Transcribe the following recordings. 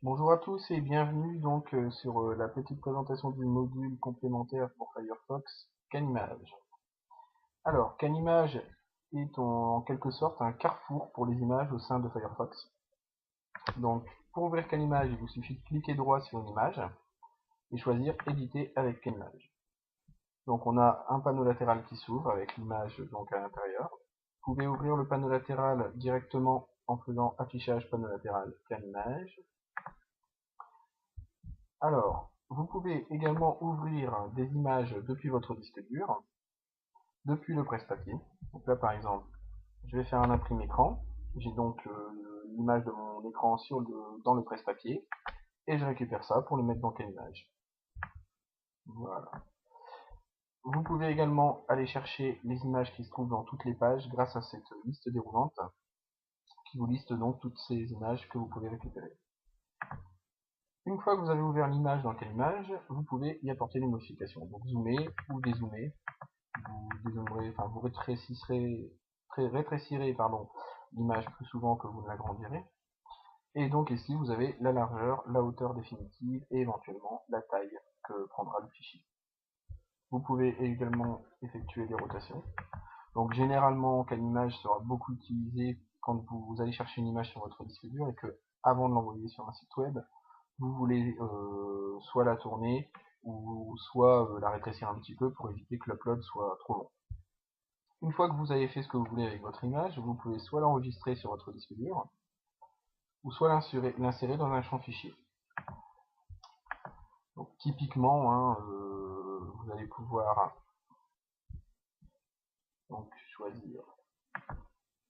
Bonjour à tous et bienvenue donc sur la petite présentation du module complémentaire pour Firefox, Canimage. Alors, Canimage est en quelque sorte un carrefour pour les images au sein de Firefox. Donc, pour ouvrir Canimage, il vous suffit de cliquer droit sur une image et choisir Éditer avec Canimage. Donc, on a un panneau latéral qui s'ouvre avec l'image donc à l'intérieur. Vous pouvez ouvrir le panneau latéral directement en faisant Affichage panneau latéral Canimage. Alors, vous pouvez également ouvrir des images depuis votre disque dur, depuis le presse-papier. Donc là, par exemple, je vais faire un imprime écran. J'ai donc l'image de mon écran dans le presse-papier et je récupère ça pour le mettre dans Canimage. Voilà. Vous pouvez également aller chercher les images qui se trouvent dans toutes les pages grâce à cette liste déroulante qui vous liste donc toutes ces images que vous pouvez récupérer. Une fois que vous avez ouvert l'image dans Canimage, vous pouvez y apporter des modifications. Donc zoomer ou dézoomer. Vous rétrécirez l'image plus souvent que vous ne l'agrandirez. Et donc ici, vous avez la largeur, la hauteur définitive et éventuellement la taille que prendra le fichier. Vous pouvez également effectuer des rotations. Donc généralement, Canimage sera beaucoup utilisé quand vous allez chercher une image sur votre disque dur et que, avant de l'envoyer sur un site web, vous voulez soit la tourner ou soit la rétrécir un petit peu pour éviter que l'upload soit trop long. Une fois que vous avez fait ce que vous voulez avec votre image, vous pouvez soit l'enregistrer sur votre disque dur, ou soit l'insérer dans un champ fichier. Donc typiquement, vous allez pouvoir donc choisir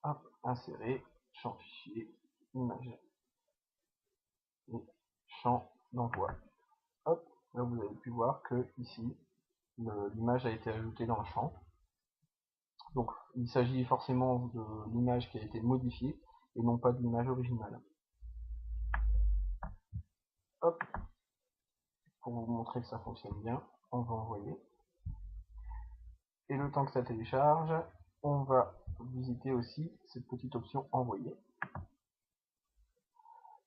hop, insérer, champ fichier, image et champ d'envoi. Hop, là vous avez pu voir que ici l'image a été ajoutée dans le champ. Donc il s'agit forcément de l'image qui a été modifiée et non pas de l'image originale. Hop, pour vous montrer que ça fonctionne bien, on va envoyer. Et le temps que ça télécharge, on va visiter aussi cette petite option envoyer.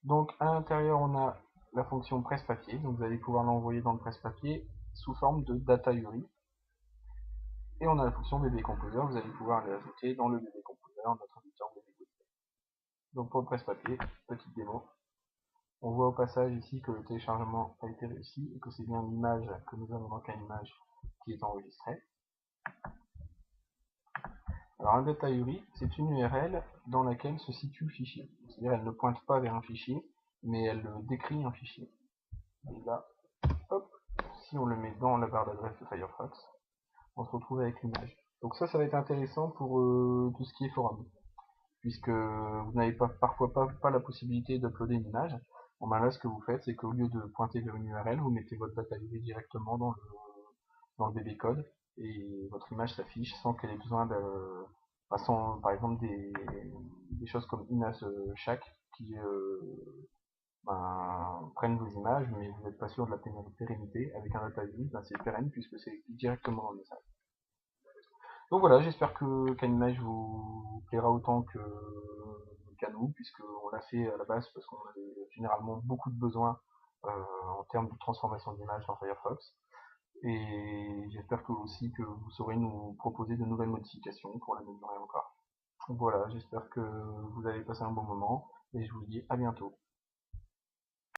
Donc à l'intérieur, on a la fonction presse-papier, donc vous allez pouvoir l'envoyer dans le presse-papier sous forme de data URI. Et on a la fonction BB Composer, vous allez pouvoir l'ajouter dans le BB Composer, notre éditeur BB Composer. Donc pour le presse-papier, petite démo. On voit au passage ici que le téléchargement a été réussi et que c'est bien l'image que nous avons dans Canimage qui est enregistrée. Alors un data URI, c'est une URL dans laquelle se situe le fichier. C'est-à-dire elle ne pointe pas vers un fichier, mais elle décrit un fichier. Et là, hop, si on le met dans la barre d'adresse de Firefox, on se retrouve avec l'image. Donc ça va être intéressant pour tout ce qui est forum, puisque vous n'avez parfois pas la possibilité d'uploader une image. Bon, ben là, ce que vous faites, c'est qu'au lieu de pointer vers une URL, vous mettez votre data URI directement dans le BB code et votre image s'affiche sans qu'elle ait besoin de, sans, par exemple des choses comme Inas Shack qui prennent vos images, mais vous n'êtes pas sûr de la pérennité. Avec un data URI, c'est pérenne puisque c'est directement dans le message. Donc voilà, j'espère que Canimage vous plaira autant qu'à nous, puisqu'on l'a fait à la base parce qu'on avait généralement beaucoup de besoins en termes de transformation d'image dans Firefox. Et j'espère que aussi que vous saurez nous proposer de nouvelles modifications pour l'améliorer encore. Voilà, j'espère que vous avez passé un bon moment et je vous dis à bientôt.